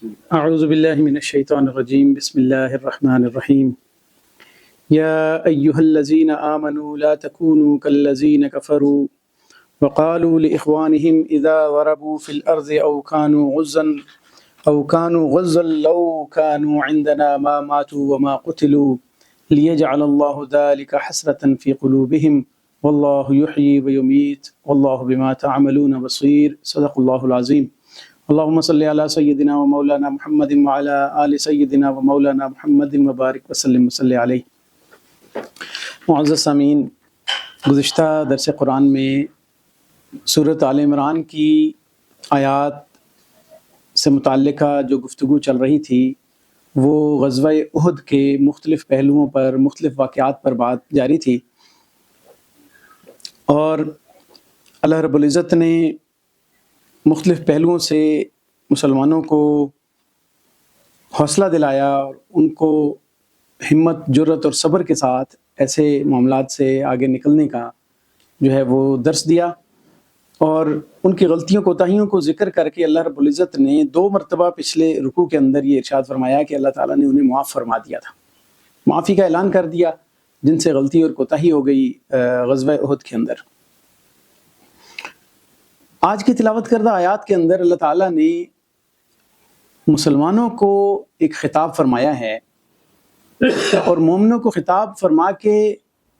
اعوذ باللہ من الشیطان الرجیم بسم اللہ الرحمن الرحیم یا ایہا الذین آمنوا لا تکونوا کالذین کفروا وقالوا لإخوانهم اذا ضربوا في الارض او كانوا غزا لو كانوا عندنا ما ماتوا وما قتلوا ليجعل الله ذلك حسرة في قلوبهم والله يحيي ويميت والله بما تعملون بصير صدق اللہ العظیم اللہم صلی علی سیدنا و مولانا محمد وعلی آل سیدنا و مولانا محمد وبارک وسلم وصلی علیہ۔ معزز سامعین، گزشتہ درس قرآن میں سورۃ آل عمران کی آیات سے متعلقہ جو گفتگو چل رہی تھی وہ غزوہ احد کے مختلف پہلوؤں پر، مختلف واقعات پر بات جاری تھی، اور اللہ رب العزت نے مختلف پہلوؤں سے مسلمانوں کو حوصلہ دلایا اور ان کو ہمت، جرت اور صبر کے ساتھ ایسے معاملات سے آگے نکلنے کا جو ہے وہ درس دیا، اور ان کی غلطیوں کوتاہیوں کو ذکر کر کے اللہ رب العزت نے 2 مرتبہ پچھلے رکوع کے اندر یہ ارشاد فرمایا کہ اللہ تعالیٰ نے انہیں معاف فرما دیا تھا، معافی کا اعلان کر دیا جن سے غلطی اور کوتاہی ہو گئی غزوہ احد کے اندر۔ آج کی تلاوت کردہ آیات کے اندر اللہ تعالیٰ نے مسلمانوں کو ایک خطاب فرمایا ہے، اور مومنوں کو خطاب فرما کے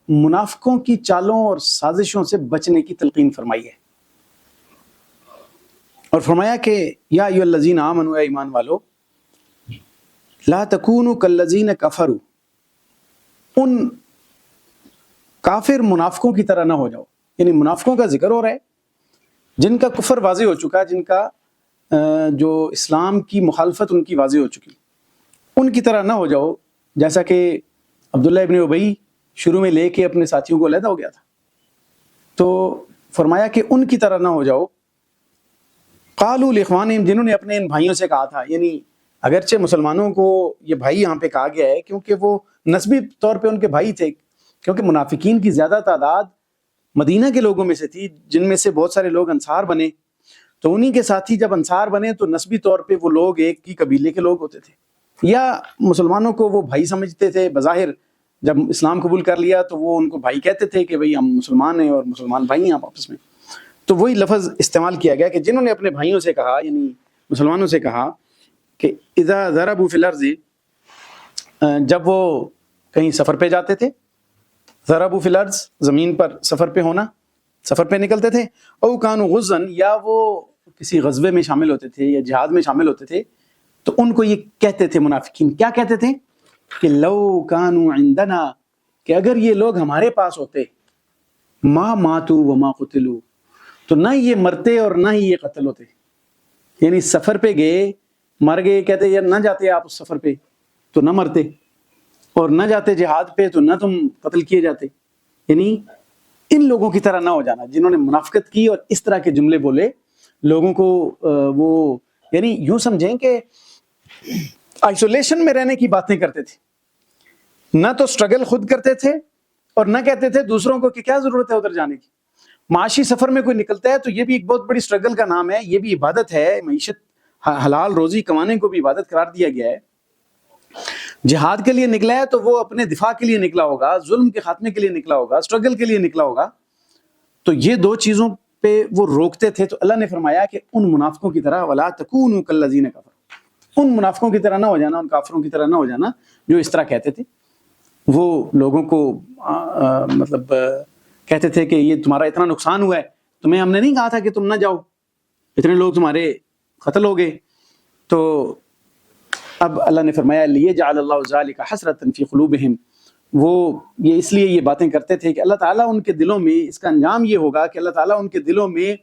منافقوں کی چالوں اور سازشوں سے بچنے کی تلقین فرمائی ہے، اور فرمایا کہ یا ایھا الذین آمنوا، اے ایمان والو، لا تکونوا کالذین کفروا، ان کافر منافقوں کی طرح نہ ہو جاؤ، یعنی منافقوں کا ذکر ہو رہا ہے جن کا کفر واضح ہو چکا، جن کا جو اسلام کی مخالفت ان کی واضح ہو چکی، ان کی طرح نہ ہو جاؤ، جیسا کہ عبداللہ ابن ابی شروع میں لے کے اپنے ساتھیوں کو علیحدہ ہو گیا تھا، تو فرمایا کہ ان کی طرح نہ ہو جاؤ۔ قالوا لاخوانہم، جنہوں نے اپنے ان بھائیوں سے کہا تھا، یعنی اگرچہ مسلمانوں کو یہ بھائی یہاں پہ کہا گیا ہے کیونکہ وہ نسبی طور پہ ان کے بھائی تھے، کیونکہ منافقین کی زیادہ تعداد مدینہ کے لوگوں میں سے تھی، جن میں سے بہت سارے لوگ انصار بنے، تو انہی کے ساتھی جب انصار بنے تو نسبی طور پہ وہ لوگ ایک ہی قبیلے کے لوگ ہوتے تھے، یا مسلمانوں کو وہ بھائی سمجھتے تھے بظاہر، جب اسلام قبول کر لیا تو وہ ان کو بھائی کہتے تھے کہ بھئی ہم مسلمان ہیں اور مسلمان بھائی ہیں آپس میں، تو وہی لفظ استعمال کیا گیا کہ جنہوں نے اپنے بھائیوں سے کہا، یعنی مسلمانوں سے کہا کہ اذا ضربوا فی الارض، جب وہ کہیں سفر پہ جاتے تھے، ضربوا فی الارض زمین پر سفر پہ ہونا، سفر پہ نکلتے تھے، او کانوا غزا، یا وہ کسی غزوے میں شامل ہوتے تھے یا جہاد میں شامل ہوتے تھے، تو ان کو یہ کہتے تھے منافقین، کیا کہتے تھے کہ لو کانوا عندنا، کہ اگر یہ لوگ ہمارے پاس ہوتے، ما ماتوا وما قتلوا، تو نہ یہ مرتے اور نہ ہی یہ قتل ہوتے، یعنی سفر پہ گئے، مر گئے، کہتے یار نہ جاتے آپ اس سفر پہ تو نہ مرتے، اور نہ جاتے جہاد پہ تو نہ تم قتل کیے جاتے، یعنی ان لوگوں کی طرح نہ ہو جانا جنہوں نے منافقت کی اور اس طرح کے جملے بولے لوگوں کو، وہ یعنی یوں سمجھیں کہ آئسولیشن میں رہنے کی باتیں کرتے تھے، نہ تو سٹرگل خود کرتے تھے اور نہ کہتے تھے دوسروں کو کہ کیا ضرورت ہے ادھر جانے کی۔ معاشی سفر میں کوئی نکلتا ہے تو یہ بھی ایک بہت بڑی سٹرگل کا نام ہے، یہ بھی عبادت ہے، معیشت حلال روزی کمانے کو بھی عبادت قرار دیا گیا ہے۔ جہاد کے لیے نکلا ہے تو وہ اپنے دفاع کے لیے نکلا ہوگا، ظلم کے خاتمے کے لیے نکلا ہوگا، سٹرگل کے لیے نکلا ہوگا، تو یہ 2 چیزوں پہ وہ روکتے تھے، تو اللہ نے فرمایا کہ ان منافقوں کی طرح ولا تکونوا کالذین کفروا، ان منافقوں کی طرح نہ ہو جانا، ان کافروں کی طرح نہ ہو جانا جو اس طرح کہتے تھے، وہ لوگوں کو مطلب کہتے تھے کہ یہ تمہارا اتنا نقصان ہوا ہے، تمہیں ہم نے نہیں کہا تھا کہ تم نہ جاؤ، اتنے لوگ تمہارے قتل ہو گئے۔ تو اب اللہ نے فرمایا لیجعل اللہ ذلک حسرۃ فی قلوبہم، وہ یہ اس لیے یہ باتیں کرتے تھے کہ اللہ تعالیٰ ان کے دلوں میں، اس کا انجام یہ ہوگا کہ اللہ تعالیٰ ان کے دلوں میں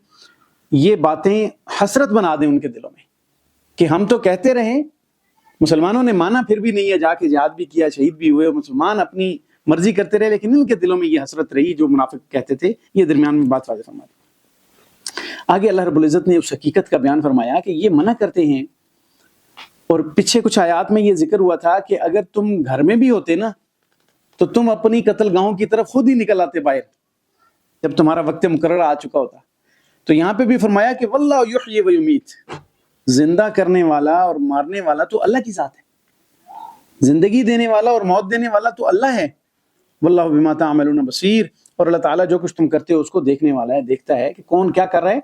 یہ باتیں حسرت بنا دیں، ان کے دلوں میں کہ ہم تو کہتے رہیں، مسلمانوں نے مانا پھر بھی نہیں ہے، جا کے جہاد بھی کیا، شہید بھی ہوئے، مسلمان اپنی مرضی کرتے رہے، لیکن ان کے دلوں میں یہ حسرت رہی جو منافق کہتے تھے۔ یہ درمیان میں بات واضح فرما دی۔ آگے اللہ رب العزت نے اس حقیقت کا بیان فرمایا کہ یہ منع کرتے ہیں، اور پیچھے کچھ آیات میں یہ ذکر ہوا تھا کہ اگر تم گھر میں بھی ہوتے نا تو تم اپنی قتل گاہوں کی طرف خود ہی نکل آتے باہر جب تمہارا وقت مقرر آ چکا ہوتا۔ تو یہاں پہ بھی فرمایا کہ واللہ یحیی و یمیت، زندہ کرنے والا اور مارنے والا تو اللہ کی ذات ہے، زندگی دینے والا اور موت دینے والا تو اللہ ہے۔ واللہ بما تعملون بصیر، اور اللہ تعالیٰ جو کچھ تم کرتے ہو اس کو دیکھنے والا ہے، دیکھتا ہے کہ کون کیا کر رہا ہے،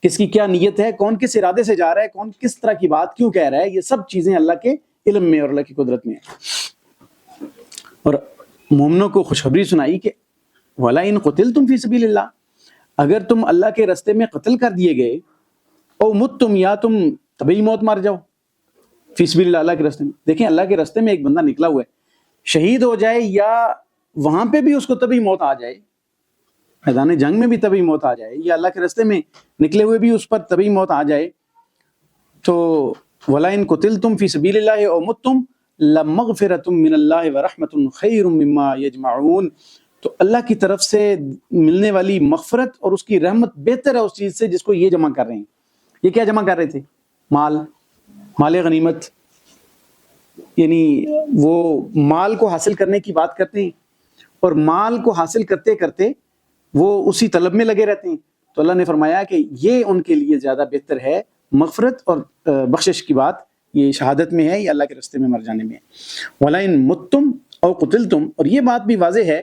کس کی کیا نیت ہے، کون کس ارادے سے جا رہا ہے، کون کس طرح کی بات کیوں کہہ رہا ہے، یہ سب چیزیں اللہ کے علم میں اور اللہ کی قدرت میں ہیں۔ اور مومنوں کو خوشخبری سنائی کہ وَلَئِن قُتِلْتُمْ فِي سَبِيلِ اللَّهِ، اگر تم اللہ کے راستے میں قتل کر دیے گئے، او متم، یا تم طبعی موت مار جاؤ، فی سبیل اللہ، اللہ کے راستے میں۔ دیکھیں اللہ کے راستے میں ایک بندہ نکلا ہوا ہے، شہید ہو جائے یا وہاں پہ بھی اس کو طبعی موت آ جائے، میدان جنگ میں بھی طبعی موت آ جائے، یا اللہ کے راستے میں نکلے ہوئے بھی اس پر طبعی موت آ جائے، تو وَلَئِن قُتِلْتُمْ فِي سَبِيلِ اللَّهِ أَوْ مُتُّمْ لَمَغْفِرَةٌ مِّنَ اللَّهِ وَرَحْمَةٌ خَيْرٌ مِّمَّا يَجْمَعُونَ، تو اللہ کی طرف سے ملنے والی مغفرت اور اس کی رحمت بہتر ہے اس چیز سے جس کو یہ جمع کر رہے ہیں۔ یہ کیا جمع کر رہے تھے؟ مال غنیمت، یعنی وہ مال کو حاصل کرنے کی بات کرتے ہیں، اور مال کو حاصل کرتے کرتے وہ اسی طلب میں لگے رہتے ہیں، تو اللہ نے فرمایا کہ یہ ان کے لیے زیادہ بہتر ہے، مغفرت اور بخشش کی بات یہ شہادت میں ہے، یہ اللہ کے راستے میں مر جانے میں ہے۔ وَلَئِن مُتُّمْ أَوْ قُتِلْتُمْ، اور یہ بات بھی واضح ہے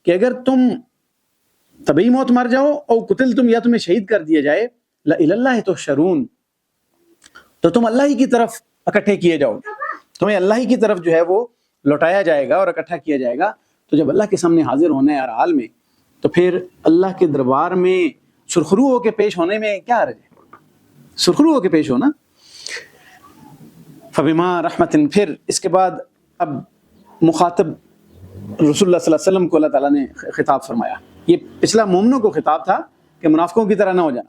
کہ اگر تم طبعی موت مر جاؤ، او قتلتم، یا تمہیں شہید کر دیا جائے، لَإِلَى اللَّهِ تُحْشَرُونَ، تو تم اللہ ہی کی طرف اکٹھے کیے جاؤ، تمہیں اللہ ہی کی طرف جو ہے وہ لوٹایا جائے گا اور اکٹھا کیا جائے گا۔ تو جب اللہ کے سامنے حاضر ہونا ہے ہر حال میں، تو پھر اللہ کے دربار میں سرخرو ہو کے پیش ہونے میں کیا حرج ہے؟ سرخرو ہو کے پیش ہونا۔ فبما رحمت، پھر اس کے بعد اب مخاطب رسول اللہ صلی اللہ علیہ وسلم کو اللہ تعالیٰ نے خطاب فرمایا۔ یہ پچھلا مومنوں کو خطاب تھا کہ منافقوں کی طرح نہ ہو جانا،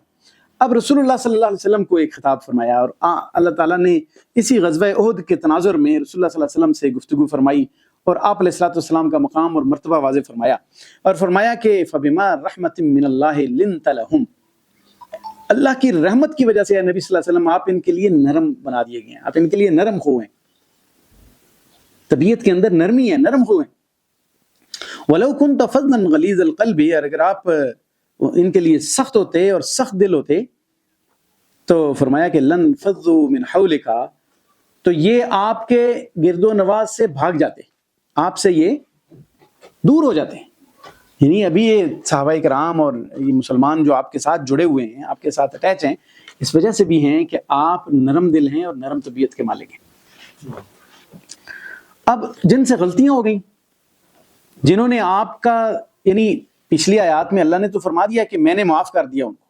اب رسول اللہ صلی اللہ علیہ وسلم کو ایک خطاب فرمایا، اور اللہ تعالیٰ نے اسی غزوہ احد کے تناظر میں رسول اللہ صلی اللہ علیہ وسلم سے گفتگو فرمائی اور آپ علیہ الصلوۃ والسلام کا مقام اور مرتبہ واضح فرمایا، اور فرمایا کہ فبما رحمت من اللہ لنت لہم، اللہ کی رحمت کی وجہ سے نبی صلی اللہ علیہ وسلم آپ ان کے لیے نرم بنا دیے گئے ہیں، آپ ان کے لیے نرم خو ہیں، طبیعت کے اندر نرمی ہے، نرم خو ہیں۔ وَلَوْ كُنْتَ فَظًّا غَلِيظَ الْقَلْبِ، اور اگر آپ ان کے لیے سخت ہوتے اور سخت دل ہوتے، تو فرمایا کہ لن فضوا من حولک، تو یہ آپ کے گرد و نواز سے بھاگ جاتے، آپ سے یہ دور ہو جاتے ہیں۔ یعنی ابھی یہ صحابہ کرام اور یہ مسلمان جو آپ کے ساتھ جڑے ہوئے ہیں، آپ کے ساتھ اٹیچ ہیں، اس وجہ سے بھی ہیں کہ آپ نرم دل ہیں اور نرم طبیعت کے مالک ہیں۔ اب جن سے غلطیاں ہو گئیں، جنہوں نے آپ کا، یعنی پچھلی آیات میں اللہ نے تو فرما دیا کہ میں نے معاف کر دیا ان کو،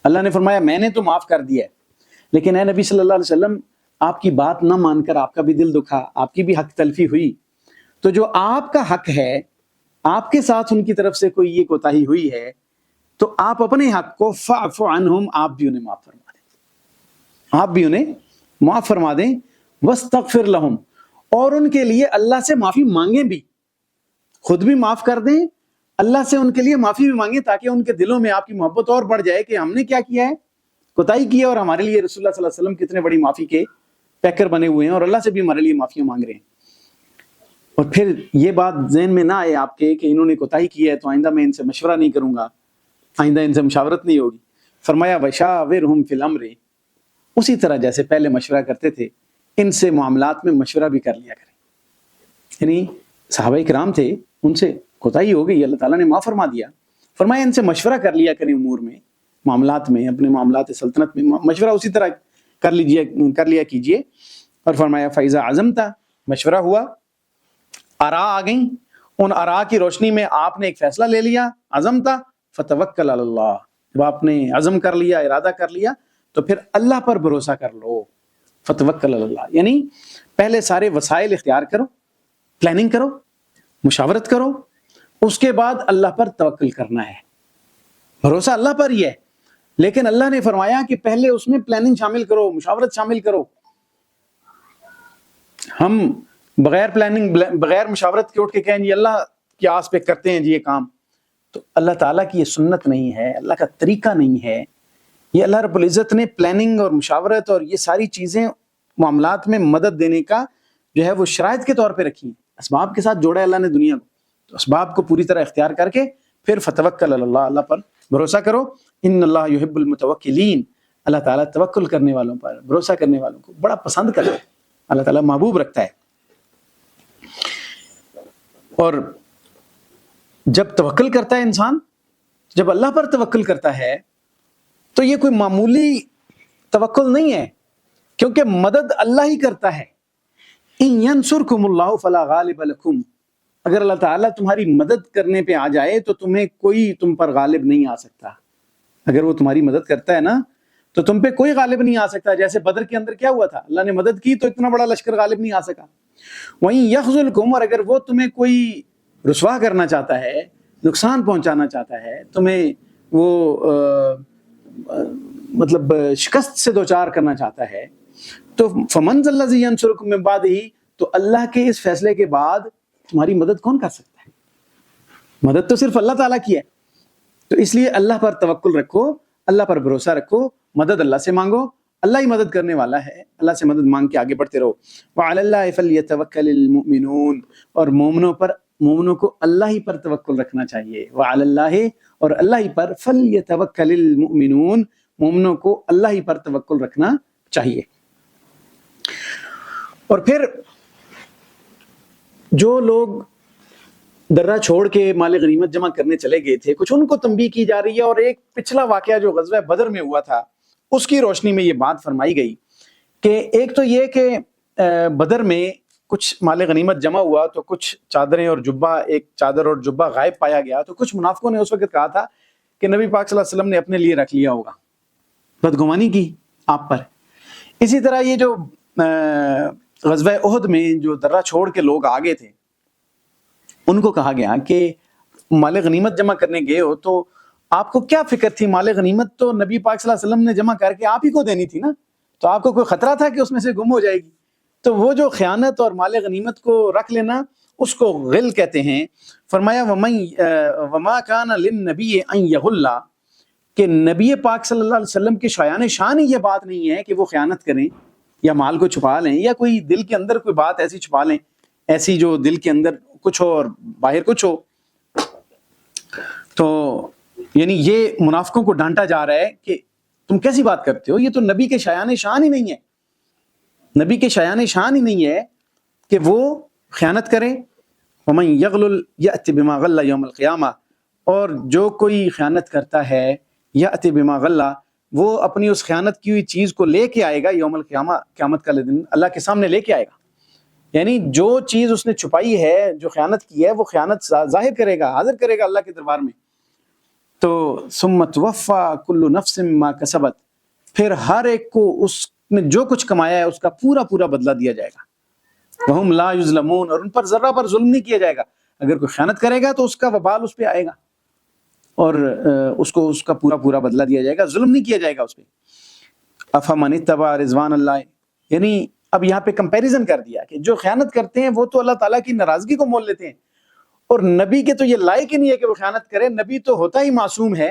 اللہ نے فرمایا میں نے تو معاف کر دیا ہے، لیکن اے نبی صلی اللہ علیہ وسلم آپ کی بات نہ مان کر آپ کا بھی دل دکھا، آپ کی بھی حق تلفی ہوئی، تو جو آپ کا حق ہے، آپ کے ساتھ ان کی طرف سے کوئی یہ کوتاہی ہوئی ہے، تو آپ اپنے حق کو فاعف عنہم، آپ بھی انہیں معاف فرما دیں، آپ بھی انہیں معاف فرما دیں، واستغفر لہم، اور ان کے لیے اللہ سے معافی مانگیں بھی، خود بھی معاف کر دیں، اللہ سے ان کے لیے معافی بھی مانگیں، تاکہ ان کے دلوں میں آپ کی محبت اور بڑھ جائے کہ ہم نے کیا کیا ہے، کوتاہی کی ہے، اور ہمارے لیے رسول اللہ صلی اللہ علیہ وسلم کتنے بڑی معافی کے پیکر بنے ہوئے ہیں، اور اللہ سے بھی ہمارے لیے معافیاں مانگ رہے ہیں۔ اور پھر یہ بات ذہن میں نہ آئے آپ کے کہ انہوں نے کوتاہی کی ہے تو آئندہ میں ان سے مشورہ نہیں کروں گا، آئندہ ان سے مشاورت نہیں ہوگی۔ فرمایا وشاورہم فی الامر، اسی طرح جیسے پہلے مشورہ کرتے تھے، ان سے معاملات میں مشورہ بھی کر لیا کریں۔ یعنی صحابہ کرام تھے، ان سے کوتاہی ہو گئی، اللہ تعالیٰ نے معاف فرما دیا، فرمایا ان سے مشورہ کر لیا کریں، امور میں، معاملات میں، اپنے معاملات سلطنت میں مشورہ اسی طرح کر لیا کیجئے۔ اور فرمایا فَإِذَا عَزَمْتَ، مشورہ ہوا، آراء آ گئیں، ان آراء کی روشنی میں آپ نے ایک فیصلہ لے لیا، عزمت فتوکل علی اللہ، جب آپ نے عزم کر لیا، ارادہ کر لیا، تو پھر اللہ پر بھروسہ کر لو، فتوکل علی اللہ، یعنی پہلے سارے وسائل اختیار کرو، پلاننگ کرو، مشاورت کرو، اس کے بعد اللہ پر توکل کرنا ہے، بھروسہ اللہ پر ہی ہے، لیکن اللہ نے فرمایا کہ پہلے اس میں پلاننگ شامل کرو، مشاورت شامل کرو۔ ہم بغیر پلاننگ، بغیر مشاورت کے اٹھ کے کہیں جی اللہ کی آس پہ کرتے ہیں جی یہ کام، تو اللہ تعالیٰ کی یہ سنت نہیں ہے، اللہ کا طریقہ نہیں ہے۔ یہ اللہ رب العزت نے پلاننگ اور مشاورت اور یہ ساری چیزیں معاملات میں مدد دینے کا جو ہے وہ شرائط کے طور پہ رکھی ہیں، اسباب کے ساتھ جوڑا ہے اللہ نے دنیا کو، تو اسباب کو پوری طرح اختیار کر کے پھر فتوکل علی اللہ، اللہ پر بھروسہ کرو، ان اللہ یحب المتوکلین، اللہ تعالیٰ توکل کرنے والوں پر، بھروسہ کرنے والوں کو بڑا پسند کرتا ہے، اللہ تعالیٰ محبوب رکھتا ہے۔ اور جب توکل کرتا ہے انسان، جب اللہ پر توکل کرتا ہے تو یہ کوئی معمولی توکل نہیں ہے، کیونکہ مدد اللہ ہی کرتا ہے۔ ان ینصرکم اللہ فلا غالب لکم، اگر اللہ تعالیٰ تمہاری مدد کرنے پہ آ جائے تو تمہیں کوئی تم پر غالب نہیں آ سکتا۔ اگر وہ تمہاری مدد کرتا ہے نا تو تم پہ کوئی غالب نہیں آ سکتا۔ جیسے بدر کے اندر کیا ہوا تھا، اللہ نے مدد کی تو اتنا بڑا لشکر غالب نہیں آ سکا۔ وہیں یخذلکم، اور اگر وہ تمہیں کوئی رسوا کرنا چاہتا ہے، نقصان پہنچانا چاہتا ہے، تمہیں وہ مطلب شکست سے دوچار کرنا چاہتا ہے، تو فمن ذا الذی ینصرکم من بعدہ، تو اللہ کے اس فیصلے کے بعد تمہاری مدد کون کر سکتا ہے؟ مدد تو صرف اللہ تعالیٰ کی ہے۔ تو اس لیے اللہ پر توکل رکھو، اللہ پر بھروسہ رکھو، مدد اللہ سے مانگو، اللہ ہی مدد کرنے والا ہے، اللہ سے مدد مانگ کے آگے بڑھتے رہو۔ وعلی اللہ فلیتوکل المؤمنون، اور مومنوں کو اللہ ہی پر توکل رکھنا چاہیے۔ وعلی اللہ، اور اللہ ہی پر، فلیتوکل المؤمنون، مومنوں کو اللہ ہی پر توکل رکھنا چاہیے۔ اور پھر جو لوگ درہ چھوڑ کے مال غنیمت جمع کرنے چلے گئے تھے، کچھ ان کو تنبیہ کی جا رہی ہے، اور ایک پچھلا واقعہ جو غزوہ بدر میں ہوا تھا اس کی روشنی میں یہ بات فرمائی گئی کہ ایک تو یہ کہ بدر میں کچھ مال غنیمت جمع ہوا تو کچھ چادریں اور جبہ، ایک چادر اور جبہ غائب پایا گیا، تو کچھ منافقوں نے اس وقت کہا تھا کہ نبی پاک صلی اللہ علیہ وسلم نے اپنے لیے رکھ لیا ہوگا، بدگمانی کی آپ پر۔ اسی طرح یہ جو غزوہ احد میں جو درہ چھوڑ کے لوگ آگے تھے، ان کو کہا گیا کہ مال غنیمت جمع کرنے گئے ہو تو آپ کو کیا فکر تھی؟ مال غنیمت تو نبی پاک صلی اللہ علیہ وسلم نے جمع کر کے آپ ہی کو دینی تھی نا، تو آپ کو کوئی خطرہ تھا کہ اس میں سے گم ہو جائے گی؟ تو وہ جو خیانت اور مال غنیمت کو رکھ لینا، اس کو غل کہتے ہیں۔ فرمایا وما کان للنبی ان یغل، کہ نبی پاک صلی اللہ علیہ وسلم کی شایان شان ہی یہ بات نہیں ہے کہ وہ خیانت کریں یا مال کو چھپا لیں، یا کوئی دل کے اندر کوئی بات ایسی چھپا لیں، ایسی جو دل کے اندر کچھ ہو اور باہر کچھ ہو۔ تو یعنی یہ منافقوں کو ڈانٹا جا رہا ہے کہ تم کیسی بات کرتے ہو، یہ تو نبی کے شایان شان ہی نہیں ہے، نبی کے شایان شان ہی نہیں ہے کہ وہ خیانت کریں۔ ومن یغلل یأت بما غل یوم القیامہ، اور جو کوئی خیانت کرتا ہے، یأت بما غل، وہ اپنی اس خیانت کی ہوئی چیز کو لے کے آئے گا یوم القیامہ، قیامت کا دن اللہ کے سامنے لے کے آئے گا۔ یعنی جو چیز اس نے چھپائی ہے، جو خیانت کی ہے، وہ خیانت ظاہر کرے گا، حاضر کرے گا اللہ کے دربار میں۔ تو ثم توفی کل نفس ما کسبت، پھر ہر ایک کو اس نے جو کچھ کمایا ہے اس کا پورا پورا بدلہ دیا جائے گا۔ وہم لا یظلمون، اور ان پر ذرہ پر ظلم نہیں کیا جائے گا۔ اگر کوئی خیانت کرے گا تو اس کا وبال اس پہ آئے گا، اور اس کو اس کا پورا پورا بدلہ دیا جائے گا، ظلم نہیں کیا جائے گا اس پہ۔ افمن اتبع رضوان اللہ، یعنی اب یہاں پہ کمپیریزن کر دیا کہ جو خیانت کرتے ہیں وہ تو اللہ تعالیٰ کی ناراضگی کو مول لیتے ہیں، اور نبی کے تو یہ لائق ہی نہیں ہے کہ وہ خیانت کرے۔ نبی تو ہوتا ہی معصوم ہے،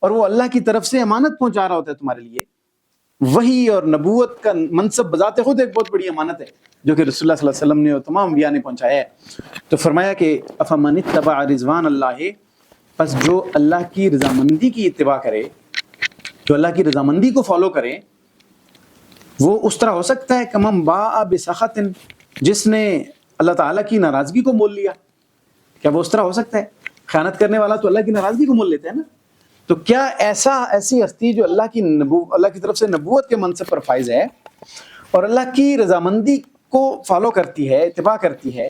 اور وہ اللہ کی طرف سے امانت پہنچا رہا ہوتا ہے تمہارے لیے۔ وحی اور نبوت کا منصب بذات خود ایک بہت بڑی امانت ہے جو کہ رسول اللہ صلی اللہ علیہ وسلم نے اور تمام انبیاء نے پہنچایا ہے۔ تو فرمایا کہ افمن اتبع رضوان اللہ، پس جو اللہ کی رضامندی کی اتباع کرے، جو اللہ کی رضامندی کو فالو کرے، وہ اس طرح ہو سکتا ہے کمم باء بسخط، جس نے اللہ تعالیٰ کی ناراضگی کو مول لیا۔ کیا وہ اس طرح ہو سکتا ہے؟ خیانت کرنے والا تو اللہ کی ناراضگی کو مول لیتا ہے نا۔ تو کیا ایسی ہستی جو اللہ کی طرف سے نبوت کے منصب پر فائز ہے اور اللہ کی رضامندی کو فالو کرتی ہے، اتباع کرتی ہے،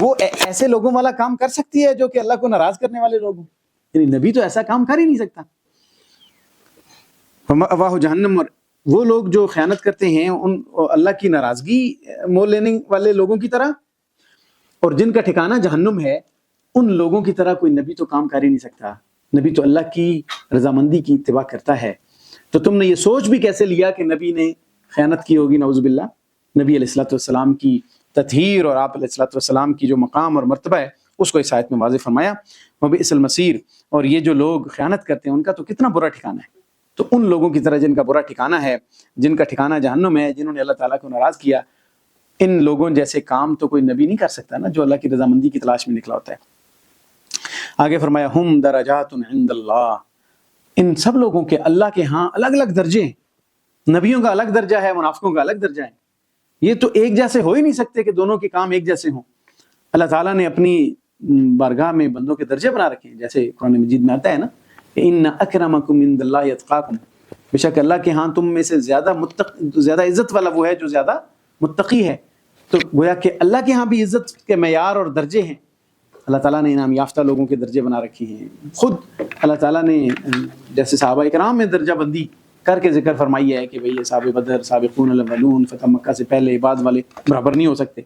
وہ ایسے لوگوں والا کام کر سکتی ہے جو کہ اللہ کو ناراض کرنے والے لوگ ہوں؟ یعنی نبی تو ایسا کام کر ہی نہیں سکتا۔ واہ جہنم، اور وہ لوگ جو خیانت کرتے ہیں ان اللہ کی ناراضگی مول لینے والے لوگوں کی طرح، اور جن کا ٹھکانہ جہنم ہے، ان لوگوں کی طرح کوئی نبی تو کام کر ہی نہیں سکتا۔ نبی تو اللہ کی رضامندی کی اتباع کرتا ہے۔ تو تم نے یہ سوچ بھی کیسے لیا کہ نبی نے خیانت کی ہوگی؟ نعوذ باللہ۔ نبی علیہ الصلوۃ والسلام کی تطہیر اور آپ علیہ الصلوۃ والسلام کی جو مقام اور مرتبہ ہے اس کو اس آیت میں واضح فرمایا۔ وبئس المصیر، اور یہ جو لوگ خیانت کرتے ہیں ان کا تو کتنا برا ٹھکانہ ہے۔ تو ان لوگوں کی طرح جن کا برا ٹھکانہ ہے، جن کا ٹھکانہ جہنم ہے، جنہوں نے اللہ تعالیٰ کو ناراض کیا، ان لوگوں جیسے کام تو کوئی نبی نہیں کر سکتا نا، جو اللہ کی رضامندی کی تلاش میں نکلا ہوتا ہے۔ آگے فرمایا ہم درجات عند اللہ، ان سب لوگوں کے اللہ کے ہاں الگ الگ درجے ہیں۔ نبیوں کا الگ درجہ ہے، منافقوں کا الگ درجہ ہے. یہ تو ایک جیسے ہو ہی نہیں سکتے کہ دونوں کے کام ایک جیسے ہوں. اللہ تعالیٰ نے اپنی بارگاہ میں بندوں کے درجے بنا رکھے ہیں، جیسے قرآن مجید میں آتا ہے نا کہ ان اکرمکم عند اللہ اتقاکم، بے شک اللہ کے ہاں تم میں سے زیادہ عزت والا وہ ہے جو زیادہ متقی ہے. تو گویا کہ اللہ کے ہاں بھی عزت کے معیار اور درجے ہیں. اللہ تعالیٰ نے انعام یافتہ لوگوں کے درجے بنا رکھے ہیں. خود اللہ تعالیٰ نے جیسے صحابہ کرام میں درجہ بندی کر کے ذکر فرمائی ہے کہ بھئی یہ صحابہ بدر، سابقون الاولون، فتح مکہ سے پہلے بعد والے برابر نہیں ہو سکتے.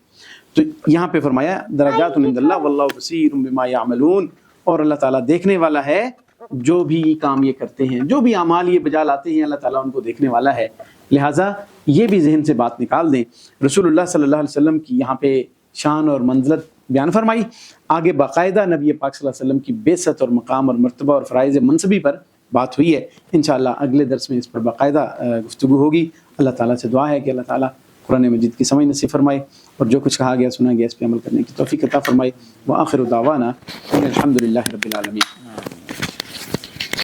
تو یہاں پہ فرمایا درجات عند اللہ واللہ بصیر بما یعملون، اور اللہ تعالیٰ دیکھنے والا ہے جو بھی کام یہ کرتے ہیں، جو بھی اعمال یہ بجا لاتے ہیں، اللہ تعالیٰ ان کو دیکھنے والا ہے. لہٰذا یہ بھی ذہن سے بات نکال دیں. رسول اللہ صلی اللہ علیہ وسلم کی یہاں پہ شان اور منزلت بیان فرمائی. آگے باقاعدہ نبی پاک صلی اللہ علیہ وسلم کی بعثت اور مقام اور مرتبہ اور فرائض منصبی پر بات ہوئی ہے. انشاءاللہ اگلے درس میں اس پر باقاعدہ گفتگو ہوگی. اللہ تعالیٰ سے دعا ہے کہ اللہ تعالیٰ قرآن مجید کی سمجھ نصیب فرمائے اور جو کچھ کہا گیا سنا گیا اس پہ عمل کرنے کی توفیق عطا فرمائے. وآخر دعوانا الحمد للہ رب العالمین.